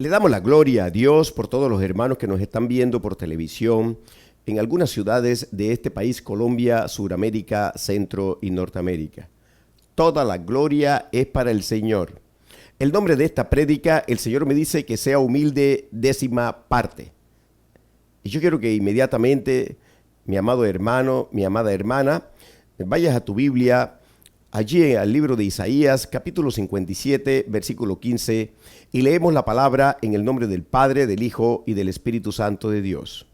Le damos la gloria a Dios por todos los hermanos que nos están viendo por televisión en algunas ciudades de este país, Colombia, Suramérica, Centro y Norteamérica. Toda la gloria es para el Señor. El nombre de esta prédica, el Señor me dice que sea humilde décima parte. Y yo quiero que inmediatamente, mi amado hermano, mi amada hermana, vayas a tu Biblia, allí al libro de Isaías, capítulo 57, versículo 15, y leemos la palabra en el nombre del Padre, del Hijo y del Espíritu Santo de Dios.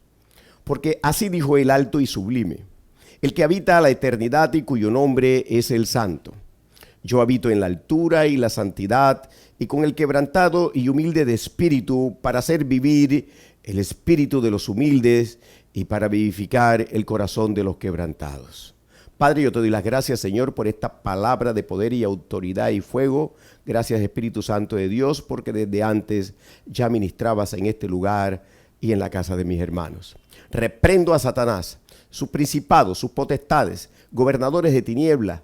Porque así dijo el alto y sublime, el que habita la eternidad y cuyo nombre es el Santo. Yo habito en la altura y la santidad, y con el quebrantado y humilde de espíritu, para hacer vivir el espíritu de los humildes y para vivificar el corazón de los quebrantados. Padre, yo te doy las gracias, Señor, por esta palabra de poder y autoridad y fuego. Gracias, Espíritu Santo de Dios, porque desde antes ya ministrabas en este lugar y en la casa de mis hermanos. Reprendo a Satanás, sus principados, sus potestades, gobernadores de tinieblas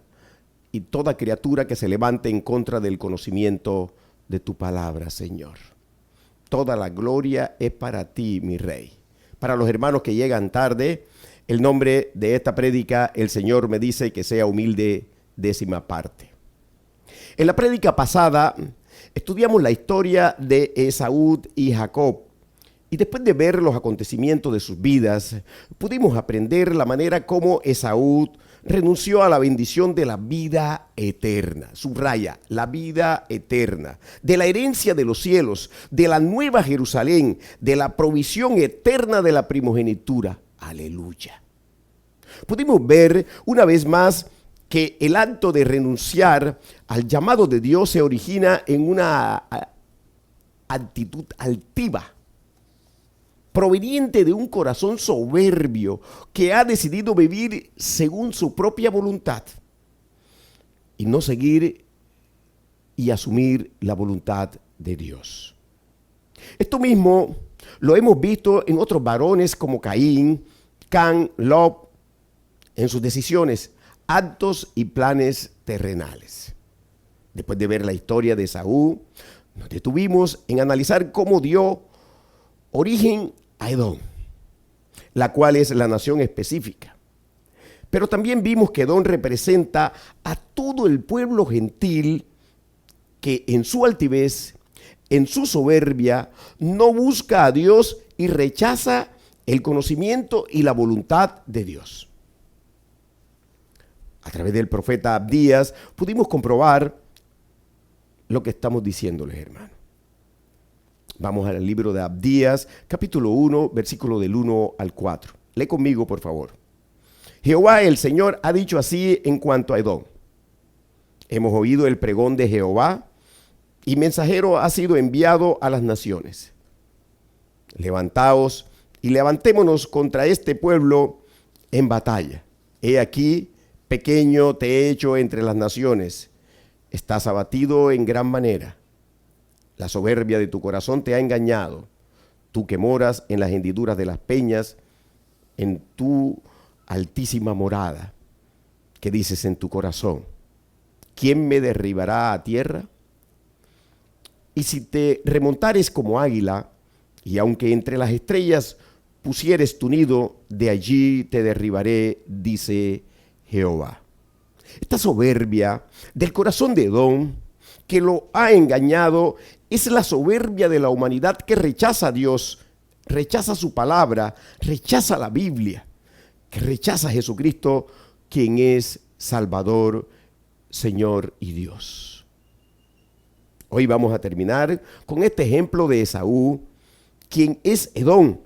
y toda criatura que se levante en contra del conocimiento de tu palabra, Señor. Toda la gloria es para ti, mi Rey. Para los hermanos que llegan tarde, el nombre de esta prédica, el Señor me dice que sea humilde décima parte. En la prédica pasada estudiamos la historia de Esaú y Jacob. Y después de ver los acontecimientos de sus vidas, pudimos aprender la manera como Esaú renunció a la bendición de la vida eterna. Subraya, la vida eterna, de la herencia de los cielos, de la nueva Jerusalén, de la provisión eterna de la primogenitura. Aleluya. Pudimos ver una vez más que el acto de renunciar al llamado de Dios se origina en una actitud altiva, proveniente de un corazón soberbio que ha decidido vivir según su propia voluntad y no seguir y asumir la voluntad de Dios. Esto mismo lo hemos visto en otros varones como Caín, Can, Lot, en sus decisiones, actos y planes terrenales. Después de ver la historia de Esaú, nos detuvimos en analizar cómo dio origen a Edom, la cual es la nación específica. Pero también vimos que Edom representa a todo el pueblo gentil que en su altivez, en su soberbia, no busca a Dios y rechaza el conocimiento y la voluntad de Dios. A través del profeta Abdías pudimos comprobar lo que estamos diciéndoles, hermanos. Vamos al libro de Abdías, capítulo 1, versículo del 1 al 4. Lee conmigo, por favor. Jehová el Señor ha dicho así en cuanto a Edom. Hemos oído el pregón de Jehová, y mensajero ha sido enviado a las naciones. Levantaos y levantémonos contra este pueblo en batalla. He aquí, pequeño te he hecho entre las naciones. Estás abatido en gran manera. La soberbia de tu corazón te ha engañado. Tú que moras en las hendiduras de las peñas, en tu altísima morada, que dices en tu corazón, ¿quién me derribará a tierra? Y si te remontares como águila, y aunque entre las estrellas pusieres tu nido, de allí te derribaré, dice Jehová. Esta soberbia del corazón de Edom, que lo ha engañado, es la soberbia de la humanidad que rechaza a Dios, rechaza su palabra, rechaza la Biblia, que rechaza a Jesucristo, quien es Salvador, Señor y Dios. Hoy vamos a terminar con este ejemplo de Esaú, quien es Edom,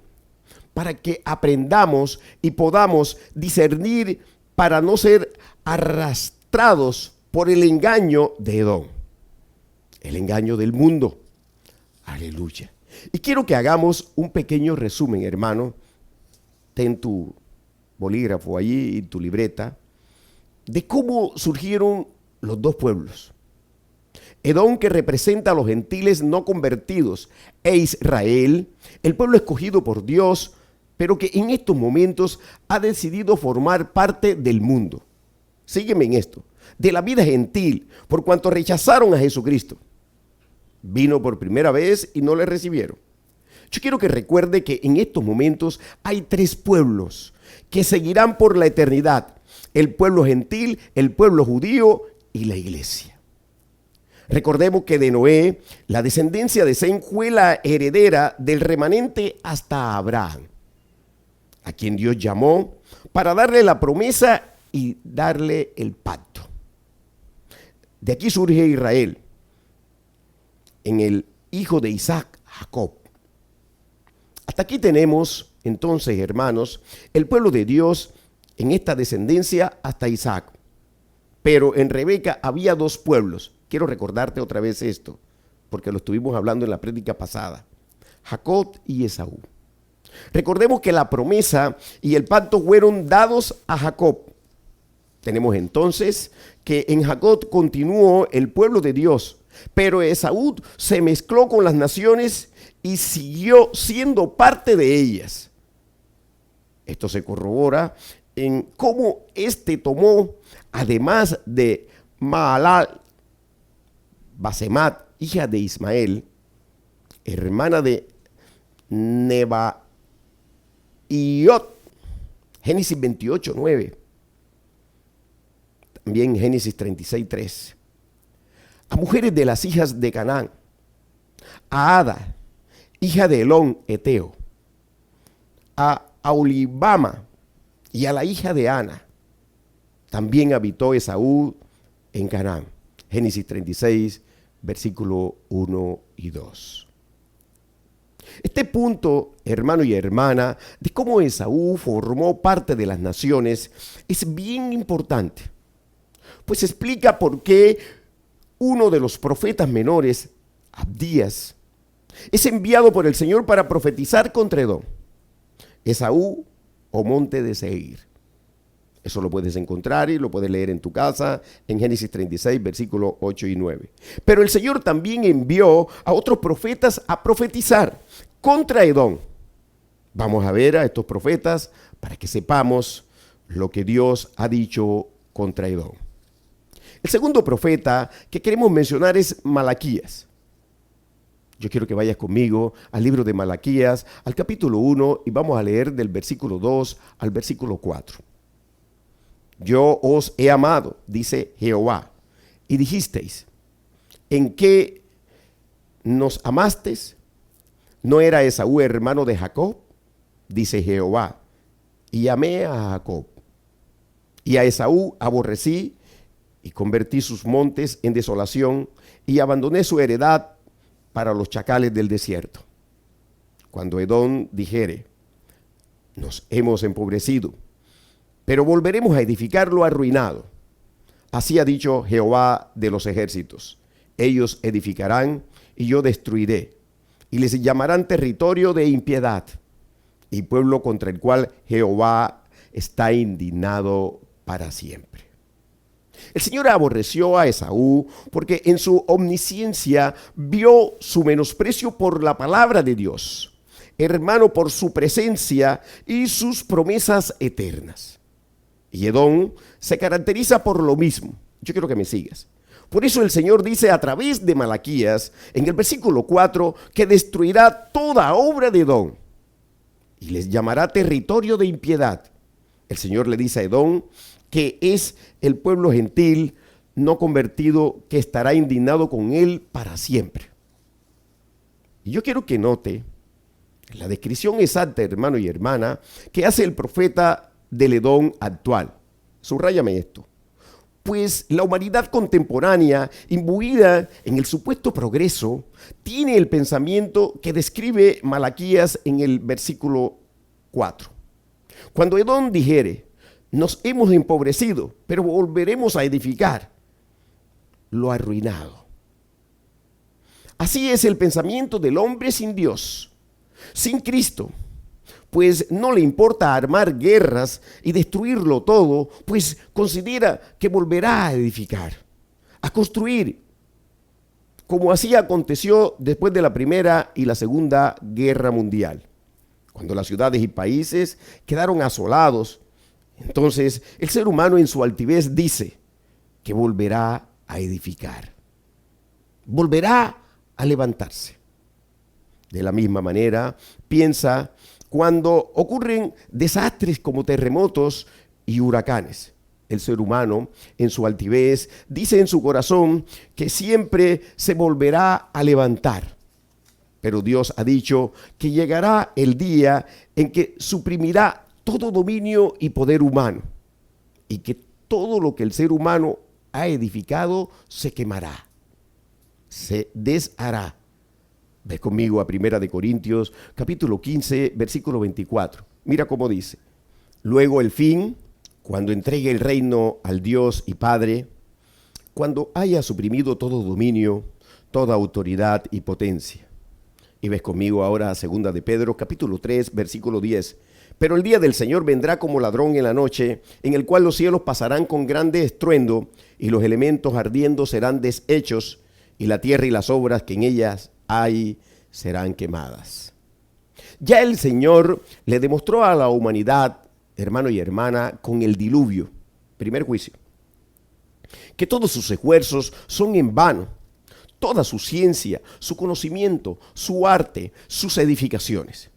para que aprendamos y podamos discernir para no ser arrastrados por el engaño de Edom. El engaño del mundo. Aleluya. Y quiero que hagamos un pequeño resumen, hermano. Ten tu bolígrafo allí y tu libreta, de cómo surgieron los dos pueblos. Edom, que representa a los gentiles no convertidos, e Israel, el pueblo escogido por Dios, pero que en estos momentos ha decidido formar parte del mundo. Sígueme en esto. De la vida gentil, por cuanto rechazaron a Jesucristo. Vino por primera vez y no le recibieron. Yo quiero que recuerde que en estos momentos hay tres pueblos que seguirán por la eternidad: el pueblo gentil, el pueblo judío y la iglesia. Recordemos que de Noé, la descendencia de Sem fue la heredera del remanente hasta Abraham, a quien Dios llamó para darle la promesa y darle el pacto. De aquí surge Israel, en el hijo de Isaac, Jacob. Hasta aquí tenemos, entonces, hermanos, el pueblo de Dios en esta descendencia hasta Isaac. Pero en Rebeca había dos pueblos. Quiero recordarte otra vez esto, porque lo estuvimos hablando en la prédica pasada: Jacob y Esaú. Recordemos que la promesa y el pacto fueron dados a Jacob. Tenemos entonces que en Jacob continuó el pueblo de Dios, pero Esaú se mezcló con las naciones y siguió siendo parte de ellas. Esto se corrobora en cómo éste tomó, además de Maalal, Basemat, hija de Ismael, hermana de Nebaiot, Génesis 28:9, también Génesis 36:3, a mujeres de las hijas de Canaán, a Ada, hija de Elón Eteo, a Aholibama y a la hija de Ana. También habitó Esaú en Canaán. Génesis 36, versículo 1 y 2. Este punto, hermano y hermana, de cómo Esaú formó parte de las naciones es bien importante, pues explica por qué uno de los profetas menores, Abdías, es enviado por el Señor para profetizar contra Edom, Esaú o monte de Seir. Eso lo puedes encontrar y lo puedes leer en tu casa en Génesis 36, versículos 8 y 9. Pero el Señor también envió a otros profetas a profetizar contra Edom. Vamos a ver a estos profetas para que sepamos lo que Dios ha dicho contra Edom. El segundo profeta que queremos mencionar es Malaquías. Yo quiero que vayas conmigo al libro de Malaquías, al capítulo 1, y vamos a leer del versículo 2 al versículo 4. Yo os he amado, dice Jehová, y dijisteis: ¿en qué nos amasteis? ¿No era Esaú hermano de Jacob? Dice Jehová, y amé a Jacob, y a Esaú aborrecí, y convertí sus montes en desolación, y abandoné su heredad para los chacales del desierto. Cuando Edom dijere: nos hemos empobrecido, pero volveremos a edificarlo arruinado. Así ha dicho Jehová de los ejércitos: ellos edificarán y yo destruiré, y les llamarán territorio de impiedad, y pueblo contra el cual Jehová está indignado para siempre. El Señor aborreció a Esaú porque en su omnisciencia vio su menosprecio por la palabra de Dios, hermano, por su presencia y sus promesas eternas. Y Edom se caracteriza por lo mismo. Yo quiero que me sigas. Por eso el Señor dice a través de Malaquías, en el versículo 4, que destruirá toda obra de Edom y les llamará territorio de impiedad. El Señor le dice a Edom que es el pueblo gentil no convertido que estará indignado con él para siempre. Y yo quiero que note la descripción exacta, hermano y hermana, que hace el profeta del Edom actual. Subráyame esto. Pues la humanidad contemporánea, imbuida en el supuesto progreso, tiene el pensamiento que describe Malaquías en el versículo 4. Cuando Edom dijere: nos hemos empobrecido, pero volveremos a edificar lo arruinado. Así es el pensamiento del hombre sin Dios, sin Cristo, pues no le importa armar guerras y destruirlo todo, pues considera que volverá a edificar, a construir, como así aconteció después de la Primera y la Segunda Guerra Mundial, cuando las ciudades y países quedaron asolados. Entonces el ser humano en su altivez dice que volverá a edificar, volverá a levantarse. De la misma manera, piensa cuando ocurren desastres como terremotos y huracanes. El ser humano, en su altivez, dice en su corazón que siempre se volverá a levantar. Pero Dios ha dicho que llegará el día en que suprimirá todo dominio y poder humano, y que todo lo que el ser humano ha edificado se quemará, se deshará. Ve conmigo a 1 Corintios, capítulo 15, versículo 24. Mira cómo dice: luego el fin, cuando entregue el reino al Dios y Padre, cuando haya suprimido todo dominio, toda autoridad y potencia. Y ves conmigo ahora a 2 de Pedro, capítulo 3, versículo 10. Pero el día del Señor vendrá como ladrón en la noche, en el cual los cielos pasarán con grande estruendo, y los elementos ardiendo serán deshechos, y la tierra y las obras que en ellas hay serán quemadas. Ya el Señor le demostró a la humanidad, hermano y hermana, con el diluvio, primer juicio, que todos sus esfuerzos son en vano. Toda su ciencia, su conocimiento, su arte, sus edificaciones.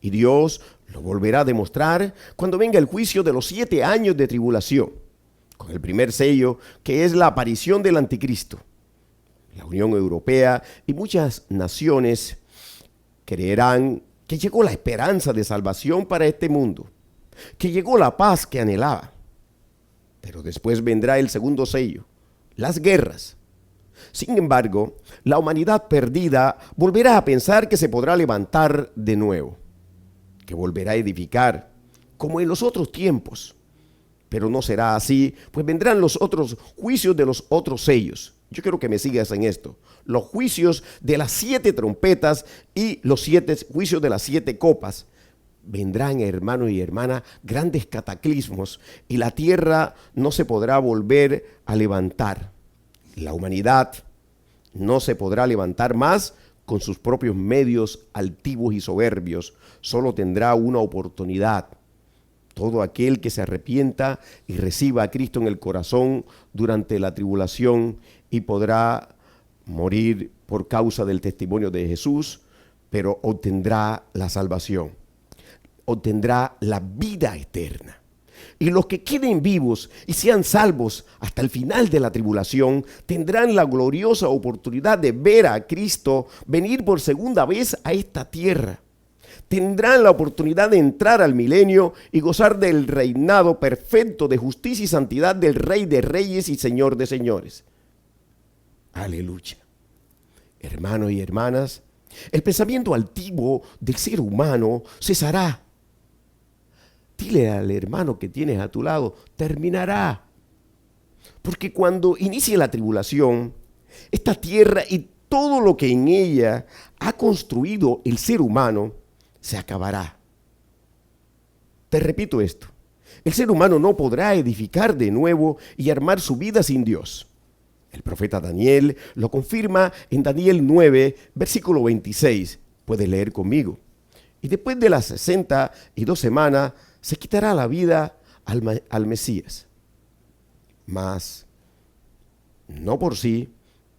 Y Dios lo volverá a demostrar cuando venga el juicio de los 7 años de tribulación, con el primer sello, que es la aparición del anticristo. La Unión Europea y muchas naciones creerán que llegó la esperanza de salvación para este mundo, que llegó la paz que anhelaba. Pero después vendrá el segundo sello, las guerras. Sin embargo, la humanidad perdida volverá a pensar que se podrá levantar de nuevo, que volverá a edificar, como en los otros tiempos. Pero no será así, pues vendrán los otros juicios de los otros sellos. Yo quiero que me sigas en esto. Los juicios de las 7 trompetas y los 7 juicios de las 7 copas. Vendrán, hermanos y hermanas, grandes cataclismos y la tierra no se podrá volver a levantar. La humanidad no se podrá levantar más con sus propios medios altivos y soberbios. Solo tendrá una oportunidad. Todo aquel que se arrepienta y reciba a Cristo en el corazón durante la tribulación y podrá morir por causa del testimonio de Jesús, pero obtendrá la salvación, obtendrá la vida eterna. Y los que queden vivos y sean salvos hasta el final de la tribulación tendrán la gloriosa oportunidad de ver a Cristo venir por segunda vez a esta tierra. Tendrán la oportunidad de entrar al milenio y gozar del reinado perfecto de justicia y santidad del Rey de Reyes y Señor de Señores. Aleluya. Hermanos y hermanas, el pensamiento altivo del ser humano cesará. Dile al hermano que tienes a tu lado, terminará. Porque cuando inicie la tribulación, esta tierra y todo lo que en ella ha construido el ser humano, se acabará. Te repito esto, el ser humano no podrá edificar de nuevo y armar su vida sin Dios. El profeta Daniel lo confirma en Daniel 9, versículo 26. Puedes leer conmigo. Y después de las 62 semanas, se quitará la vida al Mesías. Mas, no por sí,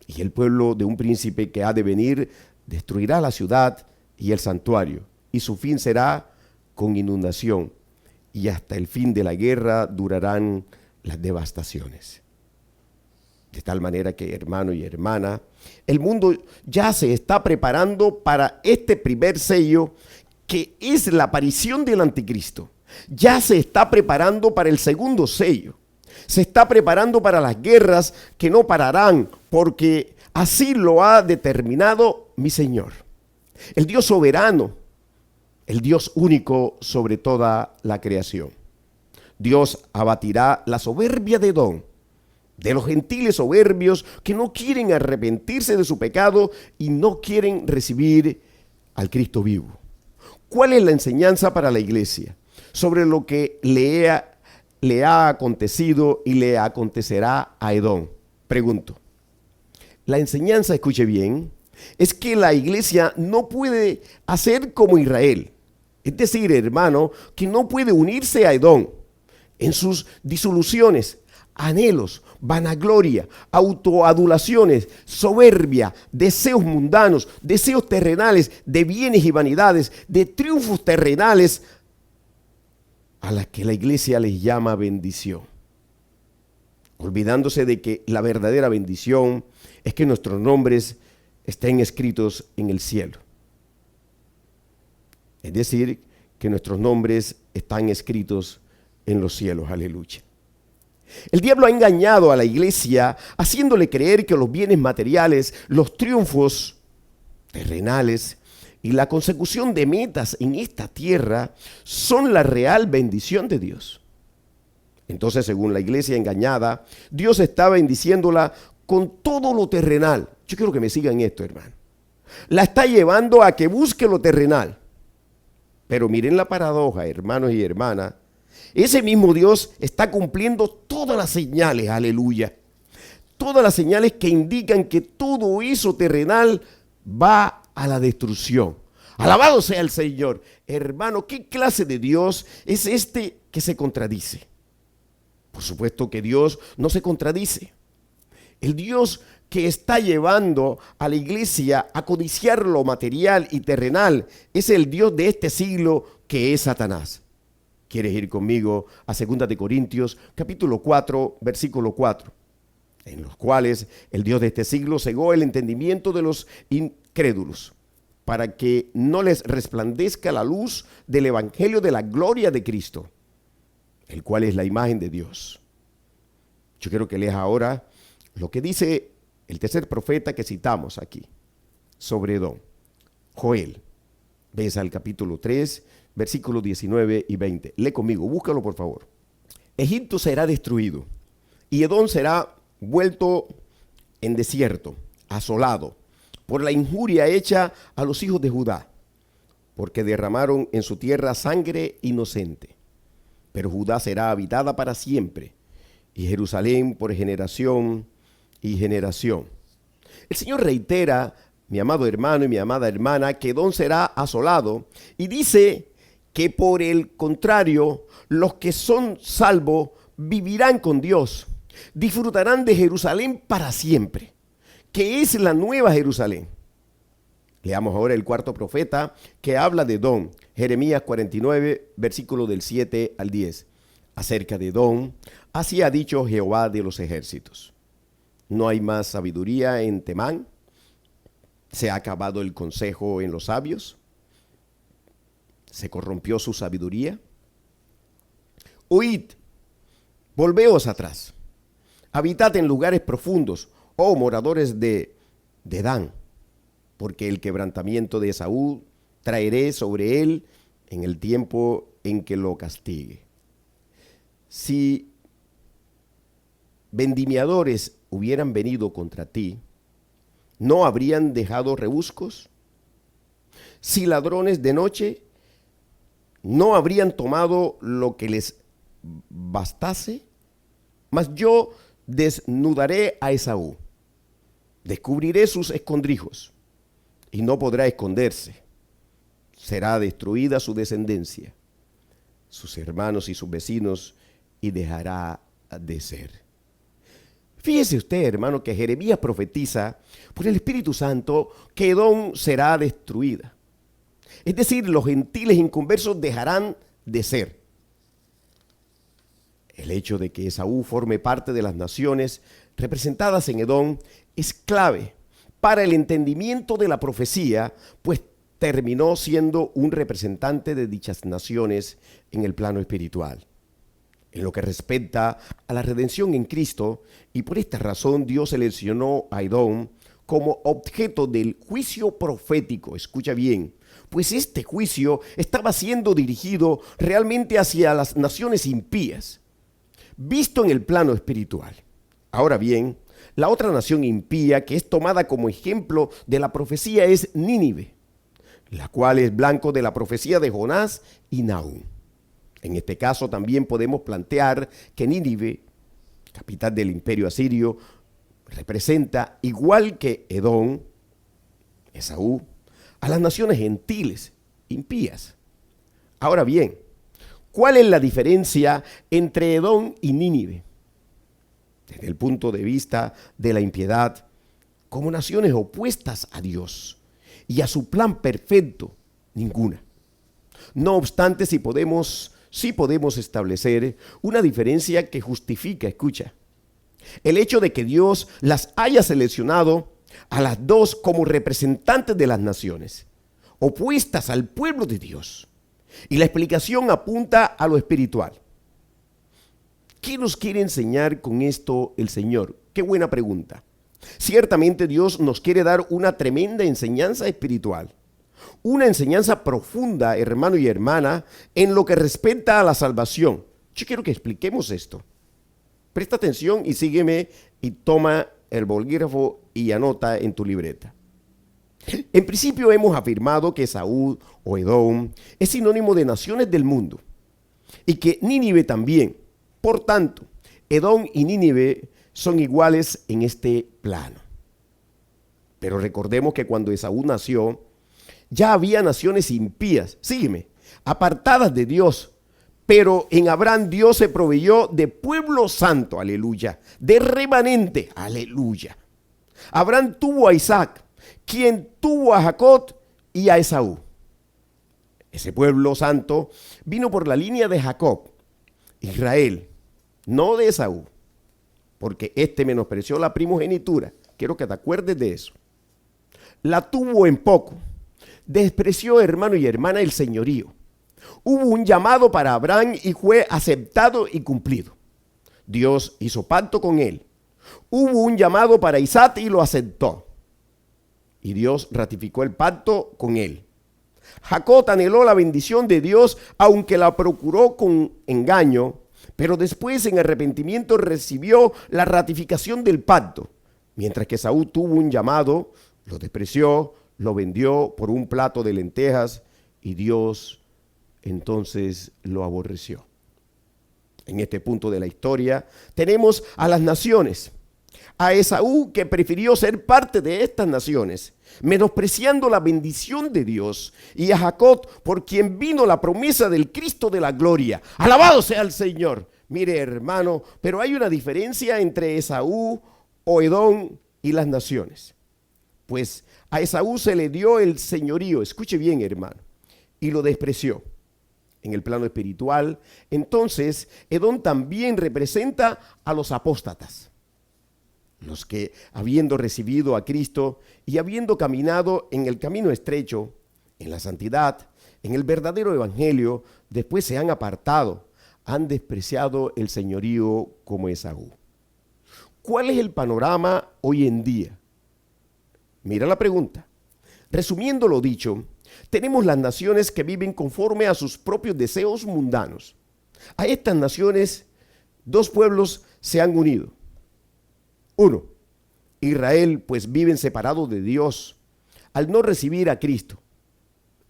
y el pueblo de un príncipe que ha de venir destruirá la ciudad y el santuario, y su fin será con inundación, y hasta el fin de la guerra durarán las devastaciones. De tal manera que, hermano y hermana, el mundo ya se está preparando para este primer sello, que es la aparición del anticristo. Ya se está preparando para el segundo sello. Se está preparando para las guerras que no pararán, porque así lo ha determinado mi Señor. El Dios soberano, el Dios único sobre toda la creación. Dios abatirá la soberbia de Edom, de los gentiles soberbios que no quieren arrepentirse de su pecado y no quieren recibir al Cristo vivo. ¿Cuál es la enseñanza para la iglesia sobre lo que le ha acontecido y le acontecerá a Edom? Pregunto. La enseñanza, escuche bien, es que la iglesia no puede hacer como Israel. Es decir, hermano, que no puede unirse a Edom en sus disoluciones, anhelos, vanagloria, autoadulaciones, soberbia, deseos mundanos, deseos terrenales, de bienes y vanidades, de triunfos terrenales, a las que la iglesia les llama bendición, olvidándose de que la verdadera bendición es que nuestros nombres estén escritos en el cielo. Es decir, que nuestros nombres están escritos en los cielos. Aleluya. El diablo ha engañado a la iglesia haciéndole creer que los bienes materiales, los triunfos terrenales y la consecución de metas en esta tierra son la real bendición de Dios. Entonces, según la iglesia engañada, Dios está bendiciéndola con todo lo terrenal. Yo quiero que me sigan esto, hermano. La está llevando a que busque lo terrenal. Pero miren la paradoja, hermanos y hermanas. Ese mismo Dios está cumpliendo todas las señales, aleluya. Todas las señales que indican que todo eso terrenal va a la destrucción. Alabado sea el Señor. Hermano, ¿qué clase de Dios es este que se contradice? Por supuesto que Dios no se contradice. El Dios que está llevando a la iglesia a codiciar lo material y terrenal es el Dios de este siglo, que es Satanás. ¿Quieres ir conmigo a 2 de Corintios capítulo 4, versículo 4? En los cuales el Dios de este siglo cegó el entendimiento de los incrédulos, para que no les resplandezca la luz del evangelio de la gloria de Cristo, el cual es la imagen de Dios. Yo quiero que leas ahora lo que dice el tercer profeta que citamos aquí sobre Edom, Joel. Ves al capítulo 3, versículos 19 y 20. Lee conmigo, búscalo por favor. Egipto será destruido y Edom será vuelto en desierto, asolado, por la injuria hecha a los hijos de Judá, porque derramaron en su tierra sangre inocente. Pero Judá será habitada para siempre, y Jerusalén por generación y generación. El Señor reitera, mi amado hermano y mi amada hermana, que Edom será asolado, y dice que por el contrario, los que son salvos vivirán con Dios, disfrutarán de Jerusalén para siempre, que es la nueva Jerusalén. Leamos ahora el cuarto profeta que habla de Edom, Jeremías 49, versículo del 7 al 10. Acerca de Edom, así ha dicho Jehová de los ejércitos: ¿no hay más sabiduría en Temán? ¿Se ha acabado el consejo en los sabios? ¿Se corrompió su sabiduría? Oíd, volveos atrás, habitad en lugares profundos, oh moradores de Dan, porque el quebrantamiento de Esaú traeré sobre él en el tiempo en que lo castigue. Si vendimiadores hubieran venido contra ti, ¿no habrían dejado rebuscos? Si ladrones de noche, ¿no habrían tomado lo que les bastase? Mas yo desnudaré a Esaú, descubriré sus escondrijos, y no podrá esconderse. Será destruida su descendencia, sus hermanos y sus vecinos, y dejará de ser. Fíjese usted, hermano, que Jeremías profetiza por el Espíritu Santo que Edom será destruida. Es decir, los gentiles inconversos dejarán de ser. El hecho de que Esaú forme parte de las naciones representadas en Edom es clave para el entendimiento de la profecía, pues terminó siendo un representante de dichas naciones en el plano espiritual. En lo que respecta a la redención en Cristo, y por esta razón Dios seleccionó a Edom como objeto del juicio profético. Escucha bien, pues este juicio estaba siendo dirigido realmente hacia las naciones impías, visto en el plano espiritual. Ahora bien, la otra nación impía que es tomada como ejemplo de la profecía es Nínive, la cual es blanco de la profecía de Jonás y Nahum. En este caso también podemos plantear que Nínive, capital del imperio asirio, representa, igual que Edom, Esaú, a las naciones gentiles, impías. Ahora bien, ¿cuál es la diferencia entre Edom y Nínive? desde el punto de vista de la impiedad, como naciones opuestas a Dios y a su plan perfecto, ninguna. No obstante, sí podemos establecer una diferencia que justifica, escucha, el hecho de que Dios las haya seleccionado a las dos como representantes de las naciones, opuestas al pueblo de Dios. Y la explicación apunta a lo espiritual. ¿Qué nos quiere enseñar con esto el Señor? Qué buena pregunta. Ciertamente Dios nos quiere dar una tremenda enseñanza espiritual. Una enseñanza profunda, hermano y hermana, en lo que respecta a la salvación. Yo quiero que expliquemos esto. Presta atención y sígueme y toma el bolígrafo y anota en tu libreta. En principio hemos afirmado que Esaú o Edom es sinónimo de naciones del mundo y que Nínive también. Por tanto, Edom y Nínive son iguales en este plano. Pero recordemos que cuando Esaú nació, ya había naciones impías, sígueme, apartadas de Dios. Pero en Abraham Dios se proveyó de pueblo santo, aleluya, de remanente, aleluya. Abraham tuvo a Isaac, quien tuvo a Jacob y a Esaú. Ese pueblo santo vino por la línea de Jacob, Israel, no de Esaú, porque este menospreció la primogenitura. Quiero que te acuerdes de eso. La tuvo en poco. Despreció, hermano y hermana, el señorío. Hubo un llamado para Abraham y fue aceptado y cumplido. Dios hizo pacto con él. Hubo un llamado para Isaac y lo aceptó. Y Dios ratificó el pacto con él. Jacob anheló la bendición de Dios, aunque la procuró con engaño, pero después en arrepentimiento recibió la ratificación del pacto. Mientras que Saúl tuvo un llamado, lo despreció, lo vendió por un plato de lentejas y Dios entonces lo aborreció. En este punto de la historia tenemos a las naciones. A Esaú, que prefirió ser parte de estas naciones, menospreciando la bendición de Dios, y a Jacob, por quien vino la promesa del Cristo de la gloria. Alabado sea el Señor. Mire, hermano, pero hay una diferencia entre Esaú o Edom y las naciones. Pues a Esaú se le dio el señorío, escuche bien, hermano, y lo despreció. En el plano espiritual, entonces, Edom también representa a los apóstatas. Los que, habiendo recibido a Cristo y habiendo caminado en el camino estrecho, en la santidad, en el verdadero evangelio, después se han apartado, han despreciado el señorío como Esaú. ¿Cuál es el panorama hoy en día? Mira la pregunta. Resumiendo lo dicho, tenemos las naciones que viven conforme a sus propios deseos mundanos. A estas naciones, dos pueblos se han unido. Uno, Israel, pues viven separados de Dios al no recibir a Cristo.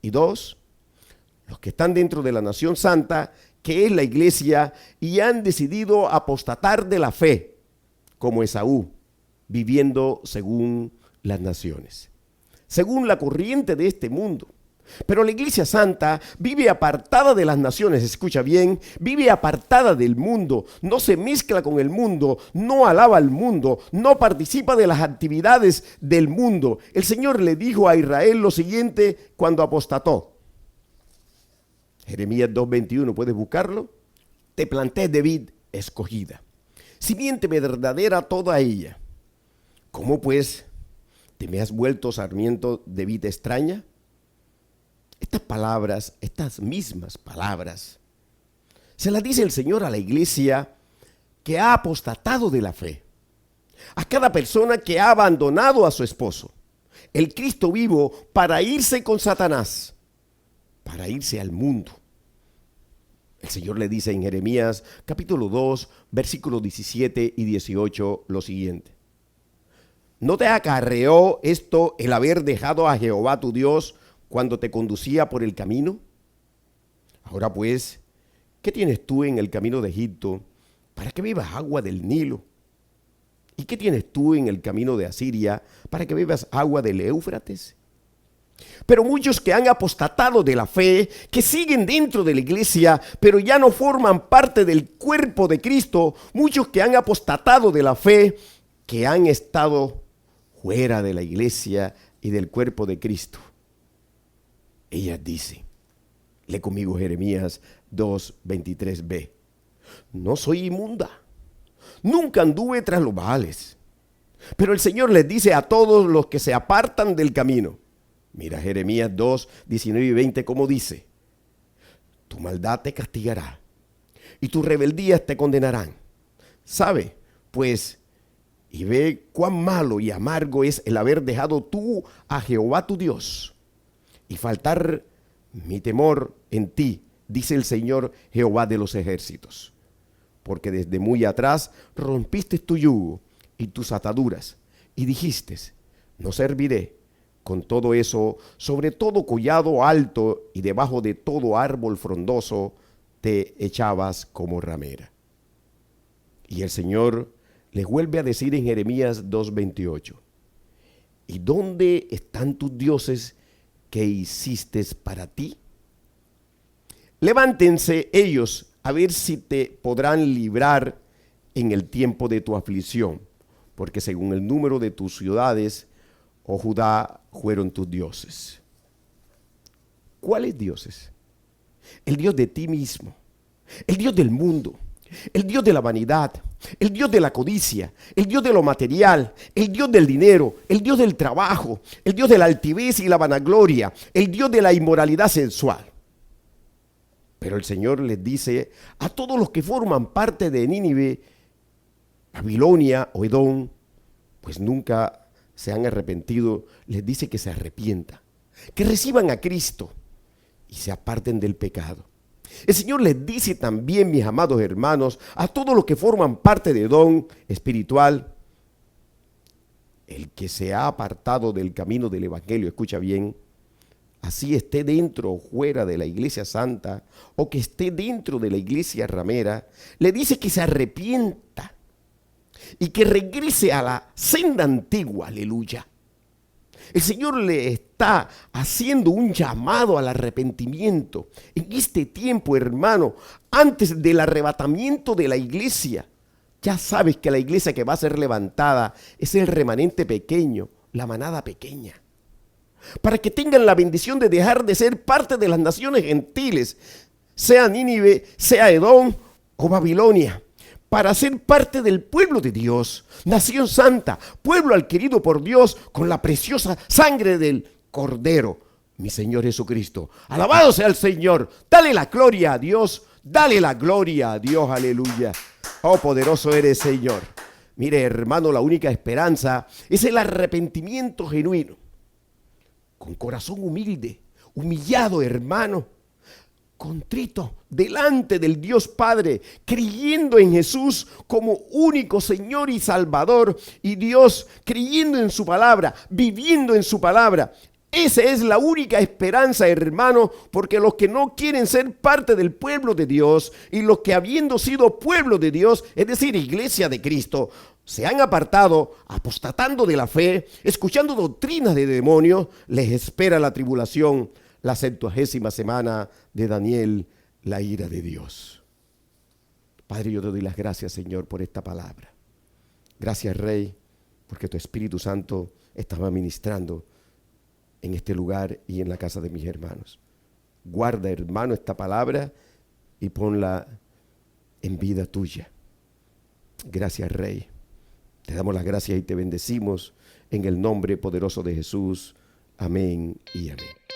Y dos, los que están dentro de la nación santa, que es la iglesia, y han decidido apostatar de la fe, como Esaú, viviendo según las naciones, según la corriente de este mundo. Pero la iglesia santa vive apartada de las naciones, escucha bien, vive apartada del mundo, no se mezcla con el mundo, no alaba al mundo, no participa de las actividades del mundo. El Señor le dijo a Israel lo siguiente cuando apostató. Jeremías 2:21, ¿puedes buscarlo? Te planté de vid escogida, simiente verdadera toda ella. ¿Cómo pues te me has vuelto sarmiento de vid extraña? Estas palabras, estas mismas palabras, se las dice el Señor a la iglesia que ha apostatado de la fe, a cada persona que ha abandonado a su esposo, el Cristo vivo, para irse con Satanás, para irse al mundo. El Señor le dice en Jeremías capítulo 2, versículos 17 y 18 lo siguiente. ¿No te acarreó esto el haber dejado a Jehová tu Dios cuando te conducía por el camino? Ahora pues, ¿qué tienes tú en el camino de Egipto para que bebas agua del Nilo? ¿Y qué tienes tú en el camino de Asiria para que bebas agua del Éufrates? Pero muchos que han apostatado de la fe, que siguen dentro de la iglesia, pero ya no forman parte del cuerpo de Cristo, muchos que han apostatado de la fe, que han estado fuera de la iglesia y del cuerpo de Cristo. Ella dice, lee conmigo Jeremías 2:23b, no soy inmunda, nunca anduve tras los Baales, pero el Señor les dice a todos los que se apartan del camino. Mira Jeremías 2:19 y 20 cómo dice, tu maldad te castigará y tus rebeldías te condenarán. ¿Sabe? Pues, y ve cuán malo y amargo es el haber dejado tú a Jehová tu Dios y faltar mi temor en ti, dice el Señor Jehová de los ejércitos. Porque desde muy atrás rompiste tu yugo y tus ataduras y dijiste, no serviré. Con todo eso, sobre todo collado alto y debajo de todo árbol frondoso, te echabas como ramera. Y el Señor les vuelve a decir en Jeremías 2:28, ¿y dónde están tus dioses que hiciste para ti? Levántense ellos a ver si te podrán librar en el tiempo de tu aflicción, porque según el número de tus ciudades, oh Judá, fueron tus dioses. ¿Cuáles dioses? El Dios de ti mismo, el Dios del mundo, el Dios de la vanidad, el Dios de la codicia, el Dios de lo material, el Dios del dinero, el Dios del trabajo, el Dios de la altivez y la vanagloria, el Dios de la inmoralidad sensual. Pero el Señor les dice a todos los que forman parte de Nínive, Babilonia o Edom, pues nunca se han arrepentido, les dice que se arrepientan, que reciban a Cristo y se aparten del pecado. El Señor les dice también, mis amados hermanos, a todos los que forman parte de Edom espiritual, el que se ha apartado del camino del Evangelio, escucha bien, así esté dentro o fuera de la iglesia santa, o que esté dentro de la iglesia ramera, le dice que se arrepienta y que regrese a la senda antigua, aleluya. El Señor le está haciendo un llamado al arrepentimiento en este tiempo, hermano, antes del arrebatamiento de la iglesia. Ya sabes que la iglesia que va a ser levantada es el remanente pequeño, la manada pequeña, para que tengan la bendición de dejar de ser parte de las naciones gentiles, sea Nínive, sea Edom o Babilonia, para ser parte del pueblo de Dios, nación santa, pueblo adquirido por Dios con la preciosa sangre del Cordero, mi Señor Jesucristo. Alabado sea el Señor, dale la gloria a Dios, dale la gloria a Dios, aleluya. Oh, poderoso eres, Señor. Mire, hermano, la única esperanza es el arrepentimiento genuino, con corazón humilde, humillado, hermano, contrito delante del Dios Padre, creyendo en Jesús como único Señor y Salvador, y Dios creyendo en su palabra, viviendo en su palabra. Esa es la única esperanza, hermano, porque los que no quieren ser parte del pueblo de Dios y los que habiendo sido pueblo de Dios, es decir, iglesia de Cristo, se han apartado, apostatando de la fe, escuchando doctrinas de demonios, les espera la tribulación, la 70ª semana de Daniel, la ira de Dios. Padre, yo te doy las gracias, Señor, por esta palabra. Gracias, Rey, porque tu Espíritu Santo estaba ministrando en este lugar y en la casa de mis hermanos. Guarda, hermano, esta palabra y ponla en vida tuya. Gracias, Rey. Te damos las gracias y te bendecimos en el nombre poderoso de Jesús. Amén y amén.